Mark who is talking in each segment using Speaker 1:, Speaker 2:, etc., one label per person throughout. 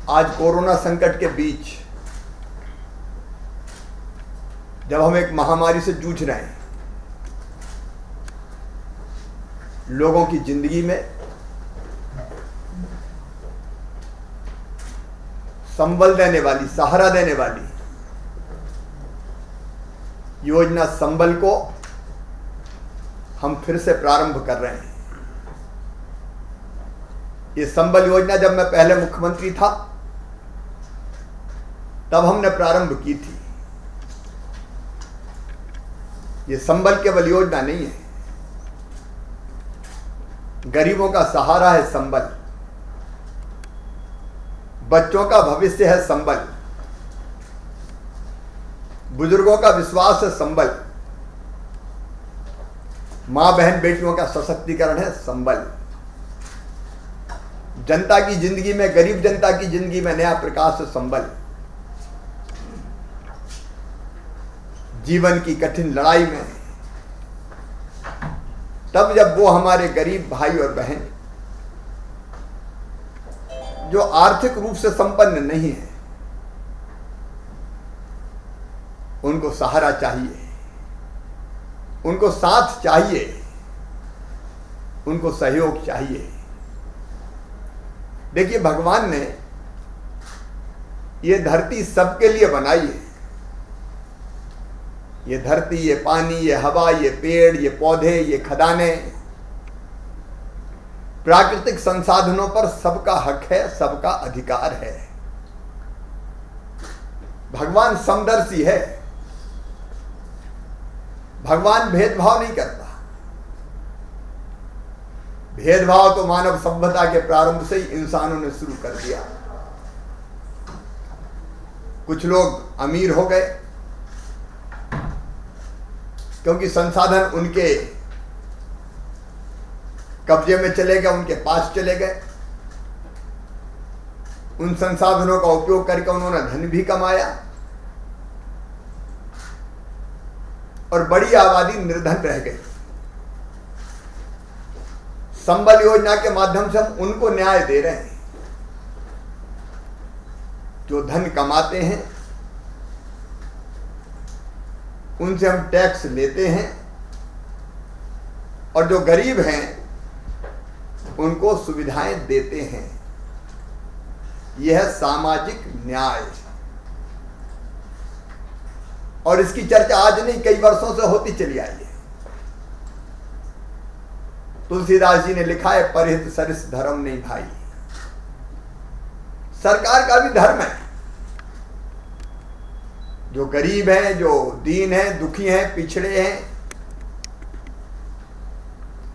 Speaker 1: आज कोरोना संकट के बीच जब हम एक महामारी से जूझ रहे हैं, लोगों की जिंदगी में संबल देने वाली, सहारा देने वाली योजना संबल को हम फिर से प्रारंभ कर रहे हैं। ये संबल योजना जब मैं पहले मुख्यमंत्री था तब हमने प्रारंभ की थी। ये संबल केवल योजना नहीं है, गरीबों का सहारा है संबल, बच्चों का भविष्य है संबल, बुजुर्गों का विश्वास है संबल, मां बहन बेटियों का सशक्तिकरण है संबल, जनता की जिंदगी में, गरीब जनता की जिंदगी में नया प्रकाश है संबल, जीवन की कठिन लड़ाई में तब जब वो हमारे गरीब भाई और बहन जो आर्थिक रूप से संपन्न नहीं है, उनको सहारा चाहिए, उनको साथ चाहिए, उनको सहयोग चाहिए। देखिए, भगवान ने ये धरती सबके लिए बनाई है। ये धरती, ये पानी, ये हवा, ये पेड़, ये पौधे, ये खदानें, प्राकृतिक संसाधनों पर सबका हक है, सबका अधिकार है। भगवान समदर्शी है, भगवान भेदभाव नहीं करता। भेदभाव तो मानव सभ्यता के प्रारंभ से ही इंसानों ने शुरू कर दिया। कुछ लोग अमीर हो गए क्योंकि संसाधन उनके कब्जे में चले गए, उनके पास चले गए। उन संसाधनों का उपयोग करके उन्होंने धन भी कमाया और बड़ी आबादी निर्धन रह गई। संबल योजना के माध्यम से हम उनको न्याय दे रहे हैं जो धन कमाते हैं, उनसे हम टैक्स लेते हैं, और जो गरीब हैं उनको सुविधाएं देते हैं। यह है सामाजिक न्याय। और इसकी चर्चा आज नहीं, कई वर्षों से होती चली आई है। तुलसीदास जी ने लिखा है, परहित सरिस धर्म नहीं भाई। सरकार का भी धर्म है, जो गरीब हैं, जो दीन हैं, दुखी हैं, पिछड़े हैं,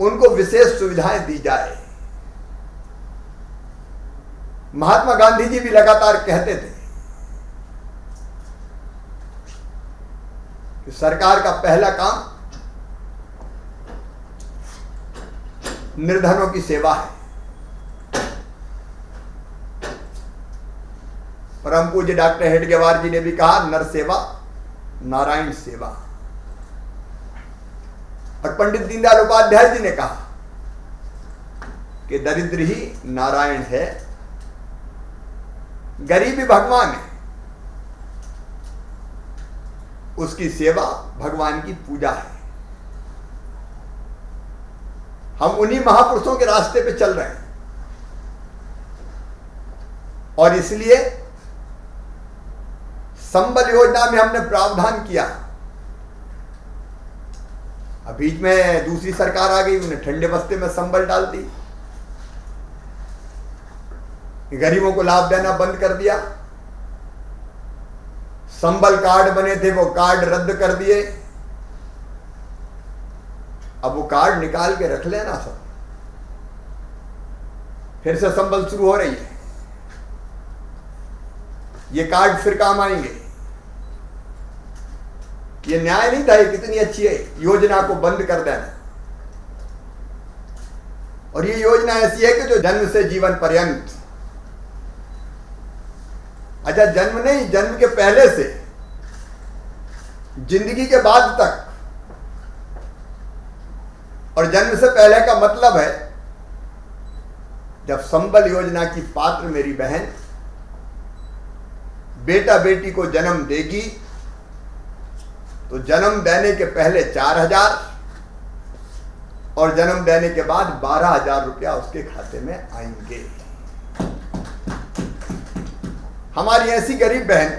Speaker 1: उनको विशेष सुविधाएं दी जाए। महात्मा गांधी जी भी लगातार कहते थे कि सरकार का पहला काम निर्धनों की सेवा है। परम पूज्य डॉक्टर हेडगेवार जी ने भी कहा, नर सेवा नारायण सेवा। और पंडित दीनदयाल उपाध्याय जी ने कहा कि दरिद्र ही नारायण है, गरीबी भगवान है, उसकी सेवा भगवान की पूजा है। हम उन्हीं महापुरुषों के रास्ते पे चल रहे हैं और इसलिए संबल योजना में हमने प्रावधान किया। अब बीच में दूसरी सरकार आ गई, उन्हें ठंडे बस्ते में संबल डाल दी, गरीबों को लाभ देना बंद कर दिया। संबल कार्ड बने थे, वो कार्ड रद्द कर दिए। अब वो कार्ड निकाल के रख लेना सब, फिर से संबल शुरू हो रही है। ये कार्ड फिर काम आएंगे। ये न्याय नहीं था, ये कितनी अच्छी है योजना को बंद कर देना। और ये योजना ऐसी है कि जो जन्म से जीवन पर्यंत, अच्छा जन्म नहीं, जन्म के पहले से जिंदगी के बाद तक। और जन्म से पहले का मतलब है जब संबल योजना की पात्र मेरी बहन बेटा बेटी को जन्म देगी तो जन्म देने के पहले 4,000 और जन्म देने के बाद 12,000 रुपया उसके खाते में आएंगे। हमारी ऐसी गरीब बहन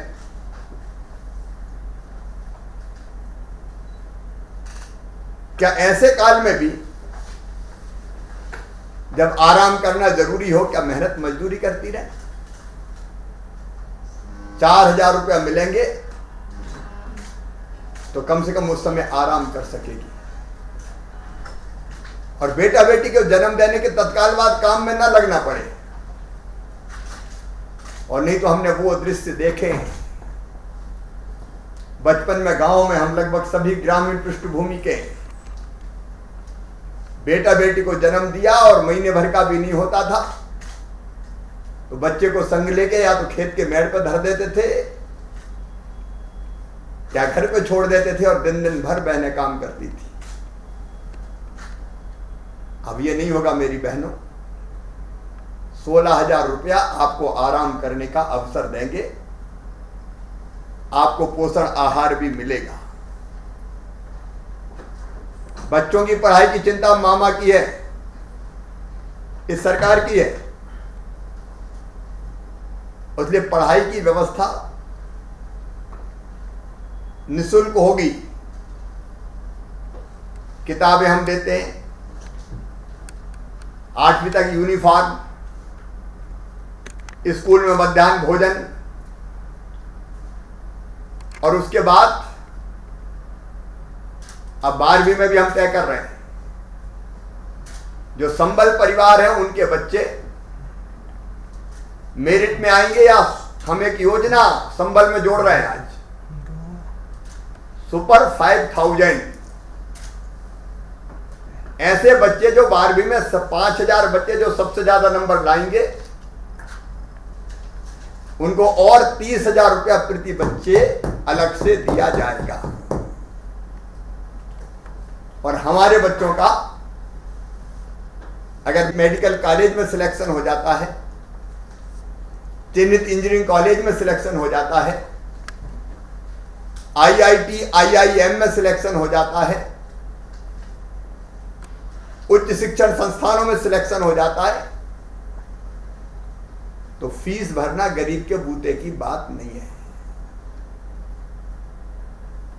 Speaker 1: क्या ऐसे काल में भी जब आराम करना जरूरी हो क्या मेहनत मजदूरी करती रहे? 4,000 रुपया मिलेंगे तो कम से कम उस समय आराम कर सकेगी। और बेटा बेटी को जन्म देने के तत्काल बाद काम में ना लगना पड़े। और नहीं तो हमने वो दृश्य देखे हैं बचपन में, गांव में हम लगभग सभी ग्रामीण पृष्ठभूमि के, बेटा बेटी को जन्म दिया और महीने भर का भी नहीं होता था तो बच्चे को संग लेके या तो खेत के मेड़ पर धर देते थे या घर पे छोड़ देते थे और दिन दिन भर बहनें काम करती थी। अब ये नहीं होगा मेरी बहनों। 16,000 रुपया आपको आराम करने का अवसर देंगे, आपको पोषण आहार भी मिलेगा। बच्चों की पढ़ाई की चिंता मामा की है, इस सरकार की है, इसलिए पढ़ाई की व्यवस्था निःशुल्क होगी। किताबें हम देते हैं, 8वीं तक यूनिफॉर्म, स्कूल में मध्याह्न भोजन, और उसके बाद अब 12वीं में भी हम तय कर रहे हैं जो संबल परिवार है उनके बच्चे मेरिट में आएंगे या हम एक योजना संबल में जोड़ रहे हैं आज, सुपर 5,000। ऐसे बच्चे जो 12वीं में 5,000 बच्चे जो सबसे ज्यादा नंबर लाएंगे उनको और 30,000 रुपया प्रति बच्चे अलग से दिया जाएगा। और हमारे बच्चों का अगर मेडिकल कॉलेज में सिलेक्शन हो जाता है, चिन्हित इंजीनियरिंग कॉलेज में सिलेक्शन हो जाता है, IIT IIM में सिलेक्शन हो जाता है, उच्च शिक्षण संस्थानों में सिलेक्शन हो जाता है, तो फीस भरना गरीब के बूते की बात नहीं है।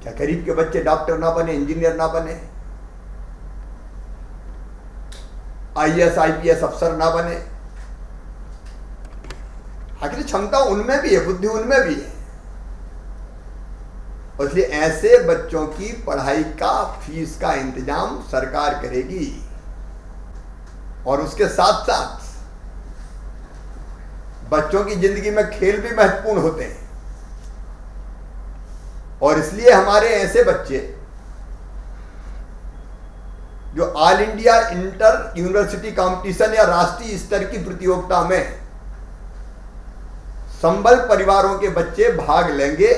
Speaker 1: क्या गरीब के बच्चे डॉक्टर ना बने, इंजीनियर ना बने, IAS IPS अफसर ना बने? आखिर क्षमता उनमें भी है, बुद्धि उनमें भी है। इसलिए ऐसे बच्चों की पढ़ाई का फीस का इंतजाम सरकार करेगी। और उसके साथ साथ बच्चों की जिंदगी में खेल भी महत्वपूर्ण होते हैं। और इसलिए हमारे ऐसे बच्चे जो all India inter university competition या राष्ट्रीय स्तर की प्रतियोगिता में संबल परिवारों के बच्चे भाग लेंगे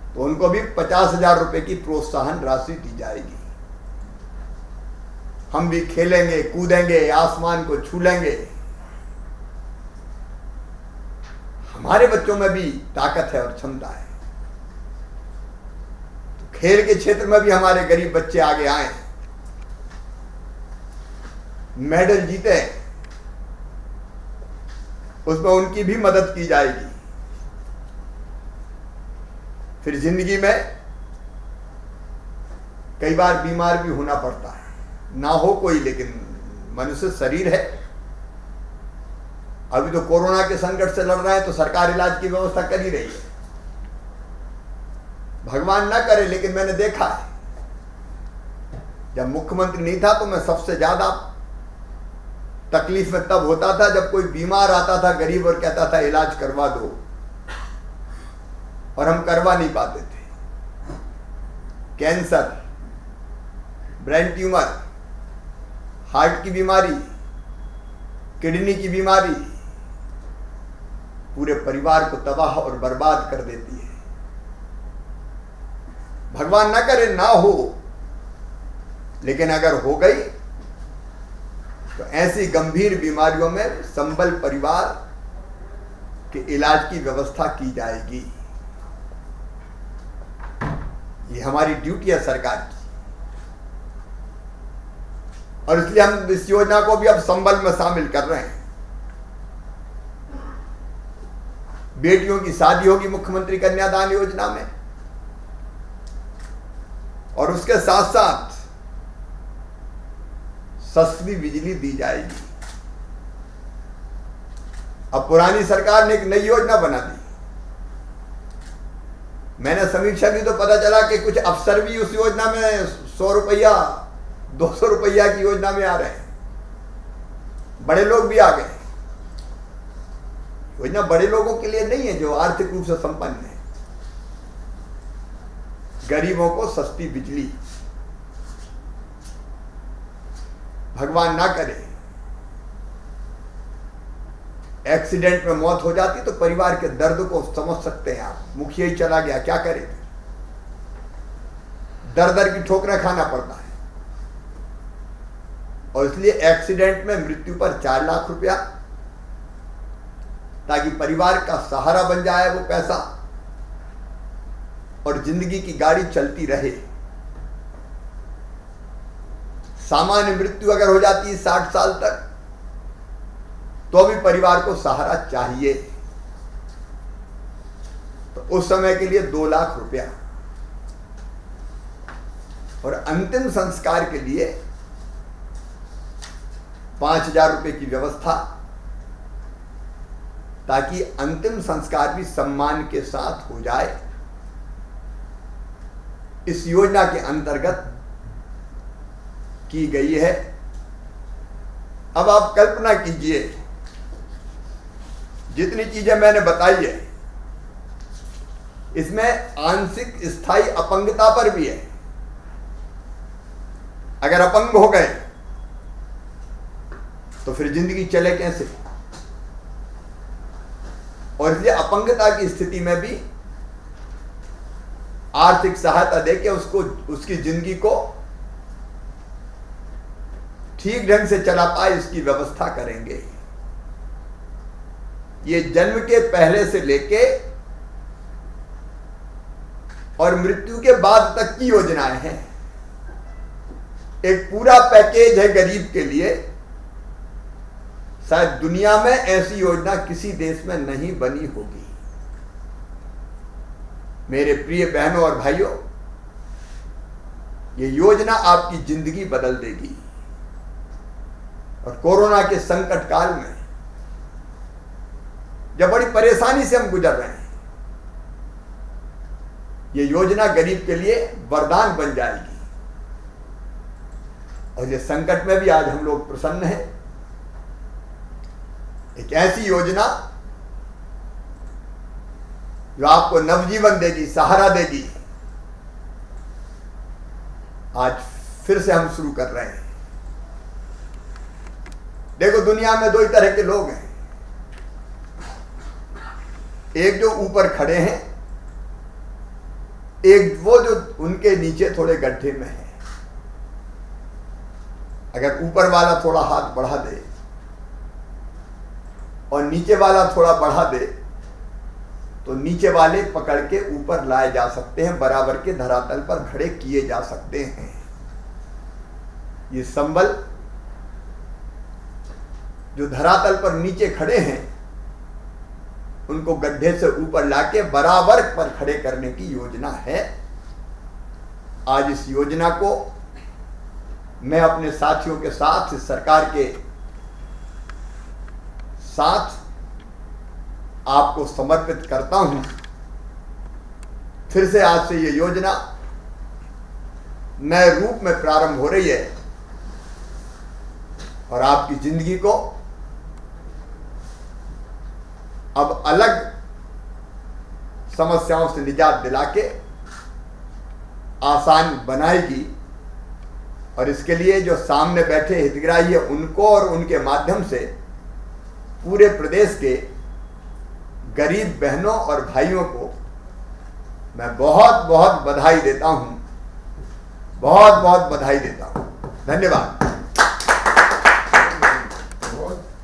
Speaker 1: तो उनको भी 50,000 रुपए की प्रोत्साहन राशि दी जाएगी। हम भी खेलेंगे, कूदेंगे, आसमान को छू लेंगे। हमारे बच्चों में भी ताकत है और क्षमता है। तो खेल के क्षेत्र में भी हमारे गरीब बच्चे आगे आए, मेडल जीते, उसमें उनकी भी मदद की जाएगी। फिर जिंदगी में कई बार बीमार भी होना पड़ता है, ना हो कोई, लेकिन मनुष्य शरीर है। अभी तो कोरोना के संकट से लड़ रहे हैं तो सरकार इलाज की व्यवस्था कर ही रही है। भगवान ना करे, लेकिन मैंने देखा है जब मुख्यमंत्री नहीं था तो मैं सबसे ज्यादा तकलीफ में तब होता था जब कोई बीमार आता था गरीब और कहता था इलाज करवा दो, और हम करवा नहीं पाते थे। कैंसर, ब्रेन ट्यूमर, हार्ट की बीमारी, किडनी की बीमारी पूरे परिवार को तबाह और बर्बाद कर देती है। भगवान ना करे ना हो, लेकिन अगर हो गई तो ऐसी गंभीर बीमारियों में संबल परिवार कि इलाज की व्यवस्था की जाएगी। ये हमारी ड्यूटी है सरकार की, और इसलिए हम इस योजना को भी अब संबल में शामिल कर रहे हैं। बेटियों की शादी होगी मुख्यमंत्री कन्यादान योजना में, और उसके साथ साथ सस्ती बिजली दी जाएगी। अब पुरानी सरकार ने एक नई योजना बना दी। मैंने समीक्षा की तो पता चला कि कुछ अफसर भी उस योजना में 100 रुपया 200 रुपया की योजना में आ रहे हैं। बड़े लोग भी आ गए। योजना बड़े लोगों के लिए नहीं है जो आर्थिक रूप से संपन्न है। गरीबों को सस्ती बिजली। भगवान ना करे एक्सीडेंट में मौत हो जाती तो परिवार के दर्द को समझ सकते हैं आप। मुखिया ही चला गया, क्या करे, दर दर की ठोकरें खाना पड़ता है। और इसलिए एक्सीडेंट में मृत्यु पर 4 लाख रुपया, ताकि परिवार का सहारा बन जाए वो पैसा, और जिंदगी की गाड़ी चलती रहे। सामान्य मृत्यु अगर हो जाती है 60 साल तक, तो भी परिवार को सहारा चाहिए, तो उस समय के लिए 2 लाख रुपया। और अंतिम संस्कार के लिए 5,000 रुपये की व्यवस्था, ताकि अंतिम संस्कार भी सम्मान के साथ हो जाए। इस योजना के अंतर्गत की गई है। अब आप कल्पना कीजिए, जितनी चीजें मैंने बताई है, इसमें आंशिक स्थायी अपंगता पर भी है। अगर अपंग हो गए तो फिर जिंदगी चले कैसे? और इसलिए अपंगता की स्थिति में भी आर्थिक सहायता देके उसको, उसकी जिंदगी को ठीक ढंग से चला पाए, इसकी व्यवस्था करेंगे। ये जन्म के पहले से लेके और मृत्यु के बाद तक की योजनाएं हैं। एक पूरा पैकेज है गरीब के लिए। शायद दुनिया में ऐसी योजना किसी देश में नहीं बनी होगी। मेरे प्रिय बहनों और भाइयों, ये योजना आपकी जिंदगी बदल देगी। और कोरोना के संकट काल में जब बड़ी परेशानी से हम गुजर रहे हैं, ये योजना गरीब के लिए वरदान बन जाएगी। और ये संकट में भी आज हम लोग प्रसन्न हैं। एक ऐसी योजना जो आपको नवजीवन देगी, सहारा देगी, आज फिर से हम शुरू कर रहे हैं। देखो, दुनिया में 2 ही तरह के लोग हैं। एक जो ऊपर खड़े हैं, एक वो जो उनके नीचे थोड़े गड्ढे में है। अगर ऊपर वाला थोड़ा हाथ बढ़ा दे और नीचे वाला थोड़ा बढ़ा दे, तो नीचे वाले पकड़ के ऊपर लाए जा सकते हैं, बराबर के धरातल पर खड़े किए जा सकते हैं। ये संबल जो धरातल पर नीचे खड़े हैं, उनको गड्ढे से ऊपर लाके बराबर पर खड़े करने की योजना है। आज इस योजना को मैं अपने साथियों के साथ, इस सरकार के साथ आपको समर्पित करता हूं। फिर से आज से ये योजना नए रूप में प्रारंभ हो रही है और आपकी जिंदगी को अब अलग समस्याओं से निजात दिला के आसान बनाएगी। और इसके लिए जो सामने बैठे हितग्राही है, उनको और उनके माध्यम से पूरे प्रदेश के गरीब बहनों और भाइयों को मैं बहुत बहुत बधाई देता हूं। बहुत बहुत बधाई देता हूं। धन्यवाद।